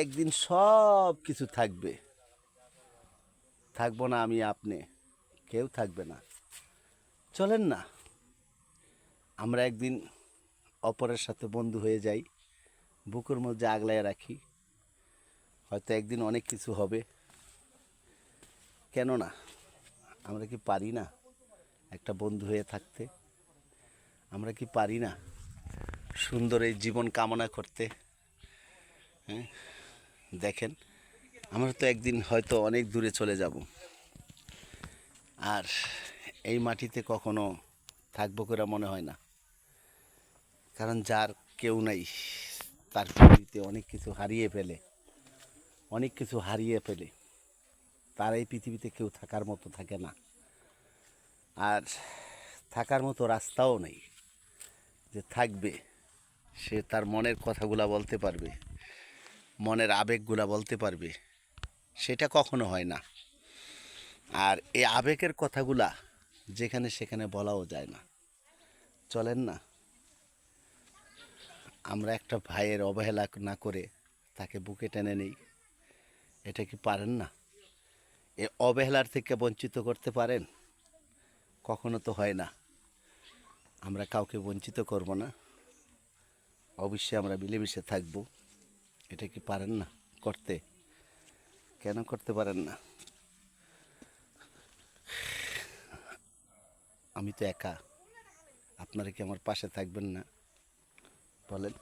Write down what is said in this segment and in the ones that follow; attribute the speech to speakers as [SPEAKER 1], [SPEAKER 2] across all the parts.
[SPEAKER 1] একদিন সব কিছু থাকবে, থাকবো না আমি আপনি, কেউ থাকবে না। চলেন না আমরা একদিন অপরের সাথে বন্ধু হয়ে যাই, বুকের মধ্যে আগলায় রাখি। হয়তো একদিন অনেক কিছু হবে। কেন না? আমরা কি পারি না একটা বন্ধু হয়ে থাকতে? আমরা কি পারি না সুন্দর এই জীবন কামনা করতে? হ্যাঁ, দেখেন, আমরা তো একদিন হয়তো অনেক দূরে চলে যাব, আর এই মাটিতে কখনো থাকবো করে মনে হয় না। কারণ যার কেউ নাই, তার পৃথিবীতে অনেক কিছু হারিয়ে ফেলে, তার এই পৃথিবীতে কেউ থাকার মতো থাকে না। আর থাকার মতো রাস্তাও নেই যে থাকবে, সে তার মনের কথাগুলা বলতে পারবে, মনের আবেগগুলা বলতে পারবে, সেটা কখনো হয় না। আর এই আবেগের কথাগুলা যেখানে সেখানে বলাও যায় না। চলেন না আমরা একটা ভাইয়ের অবহেলা না করে তাকে বুকে টেনে নেই। এটা কি পারেন না? এ অবহেলার থেকে বঞ্চিত করতে পারেন? কখনো তো হয় না। আমরা কাউকে বঞ্চিত করব না, অবশ্যই আমরা মিলেমিশে থাকবো। এটা কি পারেন না করতে? কেন করতে পারেন না? আমি তো একা, আপনারা কি আমার পাশে থাকবেন না? বলেন,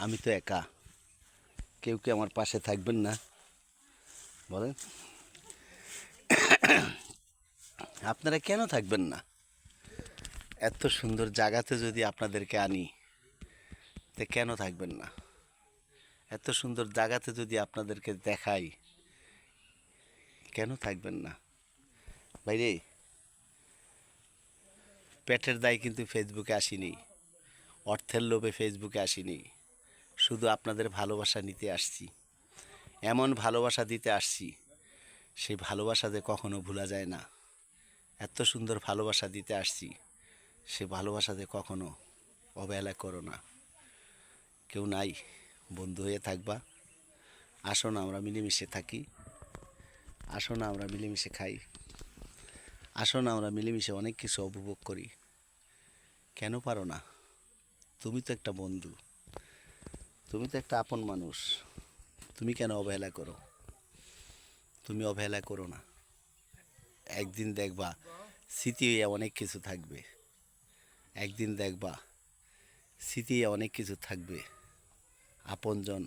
[SPEAKER 1] আমি তো একা, কেউ কি আমার পাশে থাকবেন না? বলেন, আপনারা কেন থাকবেন না? এত সুন্দর জায়গাতে যদি আপনাদেরকে আনি, তে কেন থাকবেন না? এত সুন্দর জায়গাতে যদি আপনাদেরকে দেখাই, কেন থাকবেন না? ভাইরে, পেটের দায় কিন্তু ফেসবুকে আসিনি, অর্থের লোভে ফেসবুকে আসিনি, শুধু আপনাদের ভালোবাসা নিতে আসছি। এমন ভালোবাসা দিতে আসছি, সেই ভালোবাসা যে কখনো ভোলা যায় না। এত সুন্দর ভালোবাসা দিতে আসছি, সে ভালোবাসা যে কখনো অবহেলা করো না। কেউ নাই বন্ধু হয়ে থাকবা? আসো না আমরা মিলেমিশে থাকি, আসো না আমরা মিলেমিশে খাই, আসো না আমরা মিলেমিশে অনেক কিছু উপভোগ করি। কেন পারো না? তুমি তো একটা বন্ধু, তুমি তো একটা আপন মানুষ, তুমি কেন অবহেলা করো? তুমি অবহেলা করো না। একদিন দেখবা স্মৃতি অনেক কিছু থাকবে, একদিন দেখবা স্মৃতি অনেক কিছু থাকবে, আপনজন